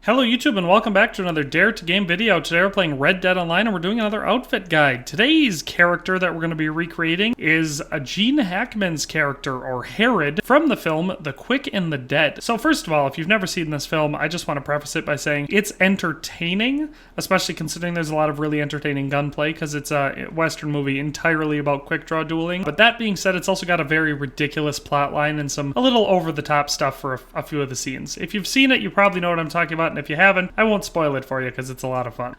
Hello YouTube and welcome back to another Dare to Game video. Today we're playing Red Dead Online and we're doing another outfit guide. Today's character that we're going to be recreating is a Gene Hackman's character, or Herod, from the film The Quick and the Dead. So first of all, if you've never seen this film, I just want to preface it by saying it's entertaining, especially considering there's a lot of really entertaining gunplay because it's a Western movie entirely about quick draw dueling. But that being said, it's also got a very ridiculous plot line and some a little over the top stuff for a few of the scenes. If you've seen it, you probably know what I'm talking about. And if you haven't, I won't spoil it for you because it's a lot of fun.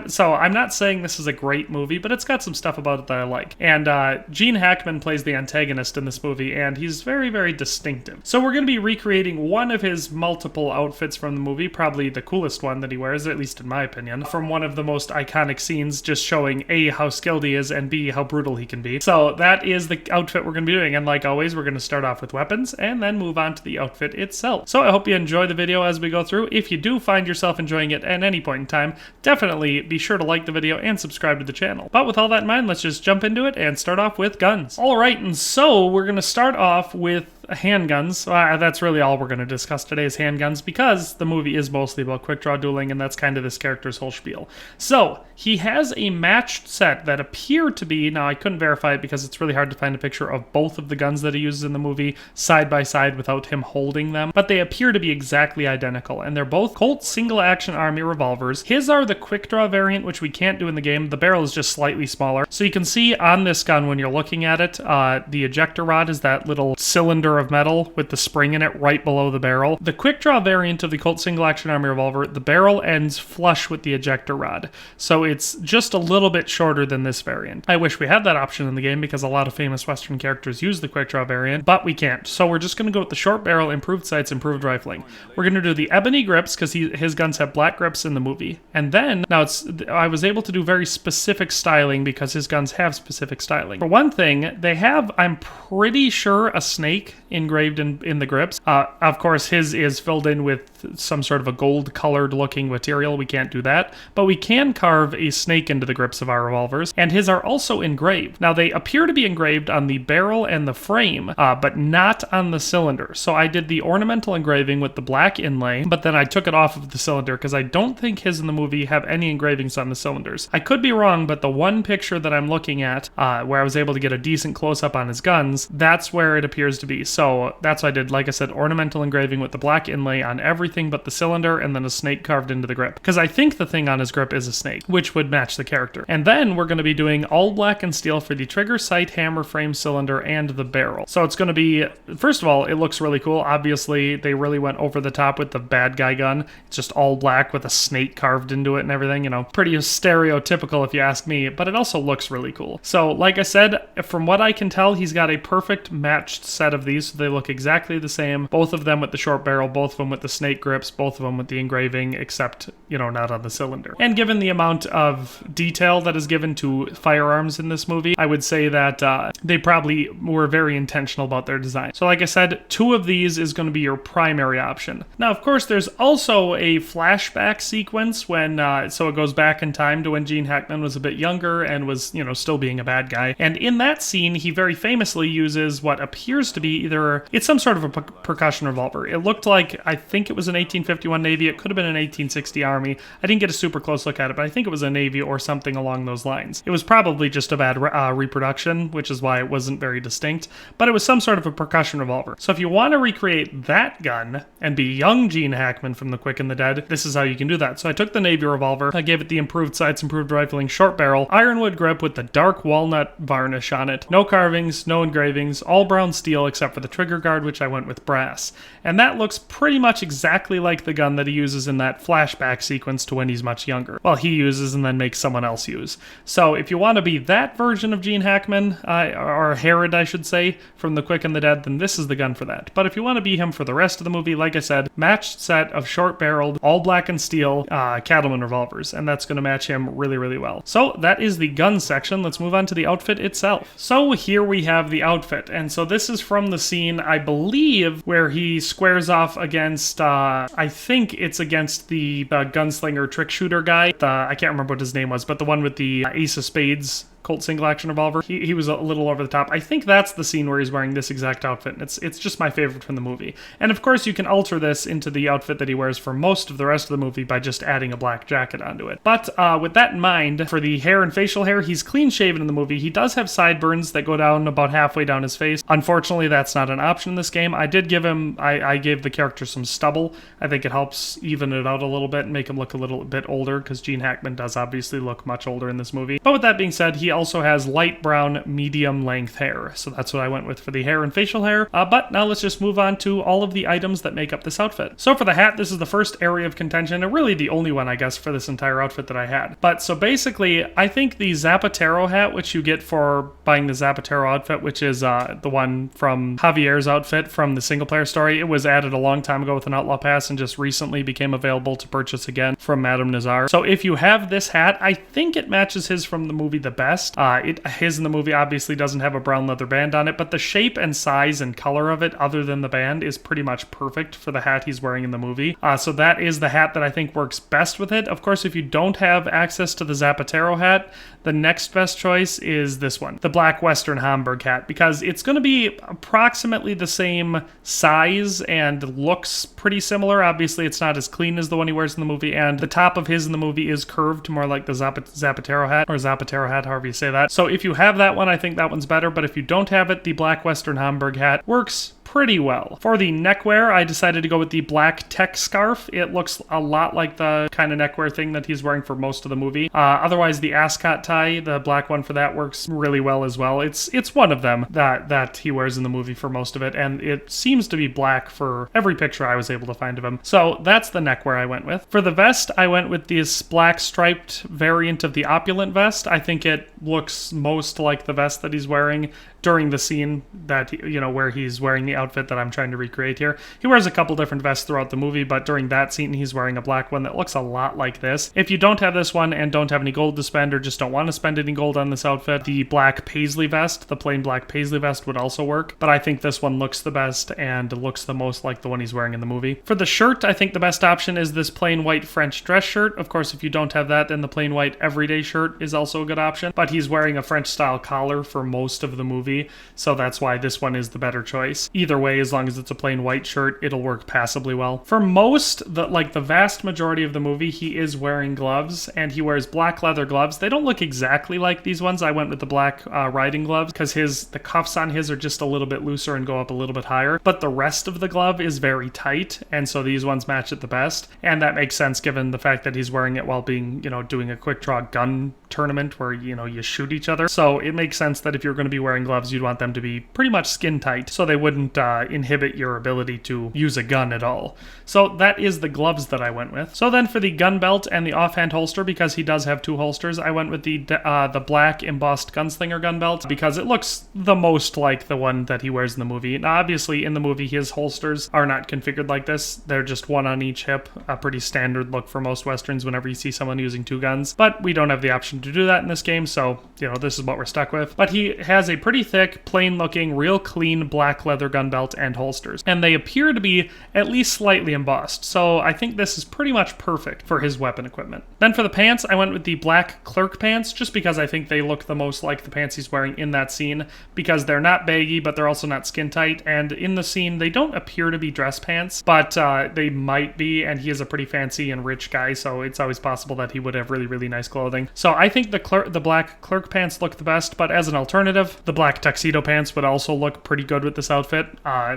So I'm not saying this is a great movie, but it's got some stuff about it that I like. And Gene Hackman plays the antagonist in this movie, and he's very, very distinctive. So we're going to be recreating one of his multiple outfits from the movie, probably the coolest one that he wears, at least in my opinion, from one of the most iconic scenes, just showing A, how skilled he is, and B, how brutal he can be. So that is the outfit we're going to be doing, and like always, we're going to start off with weapons, and then move on to the outfit itself. So I hope you enjoy the video as we go through. If you do find yourself enjoying it at any point in time, definitely be sure to like the video and subscribe to the channel. But with all that in mind, let's just jump into it and start off with guns. Alright, and so we're going to start off with handguns. That's really all we're going to discuss today is handguns, because the movie is mostly about quick draw dueling, and that's kind of this character's whole spiel. So he has a matched set that appear to be, now I couldn't verify it because it's really hard to find a picture of both of the guns that he uses in the movie side by side without him holding them, but they appear to be exactly identical, and they're both Colt single action army revolvers. His are the quick draw variant, which we can't do in the game. The barrel is just slightly smaller. So you can see on this gun when you're looking at it, the ejector rod is that little cylinder of metal with the spring in it right below the barrel. The quick draw variant of the Colt single action army revolver, the barrel ends flush with the ejector rod, so it's just a little bit shorter than this variant. I wish we had that option in the game because a lot of famous Western characters use the quick draw variant, but we can't. So we're just going to go with the short barrel, improved sights, improved rifling. We're going to do the ebony grips because his guns have black grips in the movie, and then I was able to do very specific styling because his guns have specific styling. For one thing, they have, I'm pretty sure, a snake engraved in the grips. Of course, his is filled in with some sort of a gold colored looking material. We can't do that, but we can carve a snake into the grips of our revolvers, and his are also engraved. Now they appear to be engraved on the barrel and the frame, but not on the cylinder. So I did the ornamental engraving with the black inlay, but then I took it off of the cylinder because I don't think his in the movie have any engravings on the cylinders. I could be wrong, but the one picture that I'm looking at, where I was able to get a decent close-up on his guns, that's where it appears to be. So that's what I did. Like I said, ornamental engraving with the black inlay on everything but the cylinder, and then a snake carved into the grip. Because I think the thing on his grip is a snake, which would match the character. And then we're going to be doing all black and steel for the trigger, sight, hammer, frame, cylinder, and the barrel. So it's going to be, first of all, it looks really cool. Obviously, they really went over the top with the bad guy gun. It's just all black with a snake carved into it and everything, you know, pretty stereotypical if you ask me, but it also looks really cool. So like I said, from what I can tell, he's got a perfect matched set of these, so they look exactly the same. Both of them with the short barrel, both of them with the snake grips, both of them with the engraving, except, you know, not on the cylinder. And given the amount of detail that is given to firearms in this movie, I would say that they probably were very intentional about their design. So like I said, two of these is going to be your primary option. Now, of course, there's also a flashback sequence when, so it goes back in time to when Gene Hackman was a bit younger and was, you know, still being a bad guy. And in that scene, he very famously uses what appears to be either, it's some sort of a percussion revolver. It looked like, I think it was an 1851 Navy, it could have been an 1860 Army. I didn't get a super close look at it, but I think it was a Navy or something along those lines. It was probably just a bad reproduction, which is why it wasn't very distinct, but it was some sort of a percussion revolver. So if you want to recreate that gun and be young Gene Hackman from The Quick and the Dead, this is how you can do that. So I took the Navy revolver, I gave it the improved sights, improved rifling, short barrel, ironwood grip with the dark walnut varnish on it, no carvings, no engravings, all brown steel except for the trigger guard, which I went with brass. And that looks pretty much exactly like the gun that he uses in that flashback sequence to when he's much younger. Well, he uses and then makes someone else use. So if you want to be that version of Gene Hackman, or Herod I should say, from The Quick and the Dead, then this is the gun for that. But if you want to be him for the rest of the movie, like I said, matched set of short barreled, all black and steel cattleman revolvers, and that's going to match him really, really well. So that is the gun section. Let's move on to the outfit itself. So here we have the outfit, and so this is from the scene, I believe, where he squares off against, I think it's against the gunslinger trick shooter guy. I can't remember what his name was, but the one with the ace of spades Colt single action revolver. He was a little over the top. I think that's the scene where he's wearing this exact outfit, and it's just my favorite from the movie. And of course, you can alter this into the outfit that he wears for most of the rest of the movie by just adding a black jacket onto it. But with that in mind, for the hair and facial hair, he's clean shaven in the movie. He does have sideburns that go down about halfway down his face. Unfortunately, that's not an option in this game. I did give him, I gave the character some stubble. I think it helps even it out a little bit and make him look a little bit older, because Gene Hackman does obviously look much older in this movie. But with that being said, he also has light brown, medium length hair. So that's what I went with for the hair and facial hair. But now let's just move on to all of the items that make up this outfit. So for the hat, this is the first area of contention, and really the only one, I guess, for this entire outfit that I had. But so basically, I think the Zapatero hat, which you get for buying the Zapatero outfit, which is the one from Javier's outfit from the single player story, it was added a long time ago with an Outlaw Pass and just recently became available to purchase again from Madame Nazar. So if you have this hat, I think it matches his from the movie the best. His in the movie obviously doesn't have a brown leather band on it, but the shape and size and color of it, other than the band, is pretty much perfect for the hat he's wearing in the movie. So that is the hat that I think works best with it. Of course, if you don't have access to the Zapatero hat, the next best choice is this one, the black Western Hamburg hat, because it's going to be approximately the same size and looks pretty similar. Obviously, it's not as clean as the one he wears in the movie, and the top of his in the movie is curved, more like the Zapatero hat, or Zapatero hat, however you say that. So if you have that one, I think that one's better, but if you don't have it, the black Western Hamburg hat works pretty well. For the neckwear, I decided to go with the black tech scarf. It looks a lot like the kind of neckwear thing that he's wearing for most of the movie. Otherwise, the ascot tie, the black one for that, works really well as well. It's one of them that he wears in the movie for most of it, and it seems to be black for every picture I was able to find of him. So that's the neckwear I went with. For the vest, I went with this black striped variant of the opulent vest. I think it looks most like the vest that he's wearing during the scene that, where he's wearing the outfit that I'm trying to recreate here. He wears a couple different vests throughout the movie, but during that scene, he's wearing a black one that looks a lot like this. If you don't have this one and don't have any gold to spend, or just don't want to spend any gold on this outfit, the black paisley vest, the plain black paisley vest, would also work. But I think this one looks the best and looks the most like the one he's wearing in the movie. For the shirt, I think the best option is this plain white French dress shirt. Of course, if you don't have that, then the plain white everyday shirt is also a good option. But he's wearing a French style collar for most of the movie, so that's why this one is the better choice. Either way, as long as it's a plain white shirt, it'll work passably well. For most, the vast majority of the movie, he is wearing gloves, and he wears black leather gloves. They don't look exactly like these ones. I went with the black riding gloves because the cuffs on his are just a little bit looser and go up a little bit higher, but the rest of the glove is very tight, and so these ones match it the best. And that makes sense given the fact that he's wearing it while being, doing a quick draw gun tournament where, you shoot each other. So it makes sense that if you're going to be wearing gloves, you'd want them to be pretty much skin tight, so they wouldn't inhibit your ability to use a gun at all. So that is the gloves that I went with. So then for the gun belt and the offhand holster, because he does have two holsters, I went with the black embossed gunslinger gun belt because it looks the most like the one that he wears in the movie. Now, obviously, in the movie, his holsters are not configured like this. They're just one on each hip, a pretty standard look for most Westerns whenever you see someone using two guns. But we don't have the option to do that in this game, so, this is what we're stuck with. But he has a pretty thick, plain-looking, real clean black leather gun belt and holsters, and they appear to be at least slightly embossed, so I think this is pretty much perfect for his weapon equipment. Then for the pants, I went with the black clerk pants, just because I think they look the most like the pants he's wearing in that scene, because they're not baggy, but they're also not skin tight, and in the scene, they don't appear to be dress pants, but they might be, and he is a pretty fancy and rich guy, so it's always possible that he would have really, really nice clothing. So I think the black clerk pants look the best, but as an alternative, the black tuxedo pants would also look pretty good with this outfit,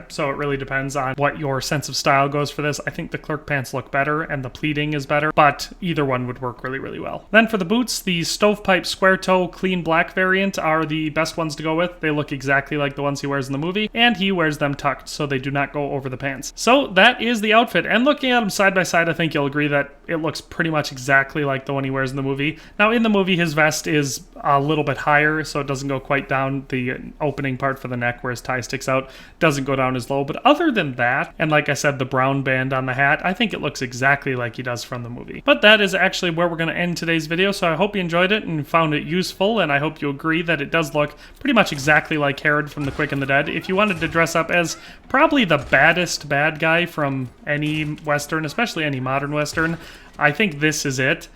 so it really depends on what your sense of style goes for this. I think the clerk pants look better, and the pleating is better, but either one would work really, really well. Then for the boots, the stovepipe square toe clean black variant are the best ones to go with. They look exactly like the ones he wears in the movie, and he wears them tucked, so they do not go over the pants. So that is the outfit, and looking at them side by side, I think you'll agree that it looks pretty much exactly like the one he wears in the movie. Now, in the movie, his vest is a little bit higher, so it doesn't go quite down. The opening part for the neck where his tie sticks out doesn't go down as low, but other than that, and like I said, the brown band on the hat, I think it looks exactly like he does from the movie. But that is actually where we're going to end today's video, so I hope you enjoyed it and found it useful, and I hope you agree that it does look pretty much exactly like Herod from The Quick and the Dead. If you wanted to dress up as probably the baddest bad guy from any Western, especially any modern Western, I think this is it.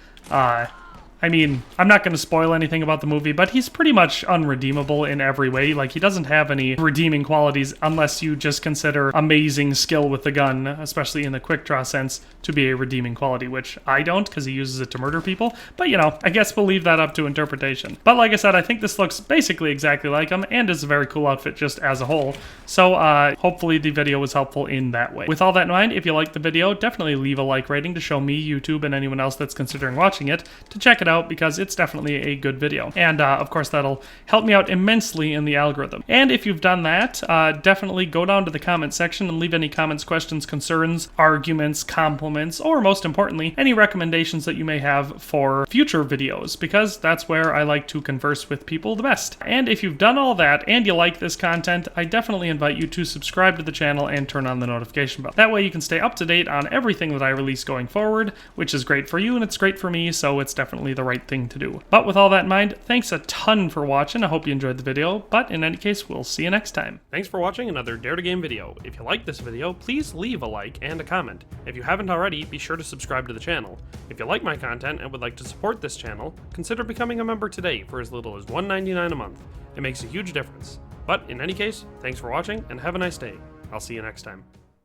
I mean, I'm not going to spoil anything about the movie, but he's pretty much unredeemable in every way. Like, he doesn't have any redeeming qualities unless you just consider amazing skill with the gun, especially in the quick draw sense, to be a redeeming quality, which I don't, because he uses it to murder people. But, you know, I guess we'll leave that up to interpretation. But like I said, I think this looks basically exactly like him, and is a very cool outfit just as a whole. So hopefully the video was helpful in that way. With all that in mind, if you liked the video, definitely leave a like rating to show me, YouTube, and anyone else that's considering watching it to check it out, because it's definitely a good video. And of course, that'll help me out immensely in the algorithm. And if you've done that, definitely go down to the comment section and leave any comments, questions, concerns, arguments, compliments, or most importantly, any recommendations that you may have for future videos, because that's where I like to converse with people the best. And if you've done all that and you like this content, I definitely invite you to subscribe to the channel and turn on the notification bell. That way you can stay up to date on everything that I release going forward, which is great for you and it's great for me, so it's definitely the right thing to do. But with all that in mind, thanks a ton for watching. I hope you enjoyed the video, but in any case, we'll see you next time. Thanks for watching another Dare to Game video. If you like this video, please leave a like and a comment. If you haven't already, be sure to subscribe to the channel. If you like my content and would like to support this channel, consider becoming a member today for as little as $1.99 a month. It makes a huge difference. But in any case, thanks for watching and have a nice day. I'll see you next time.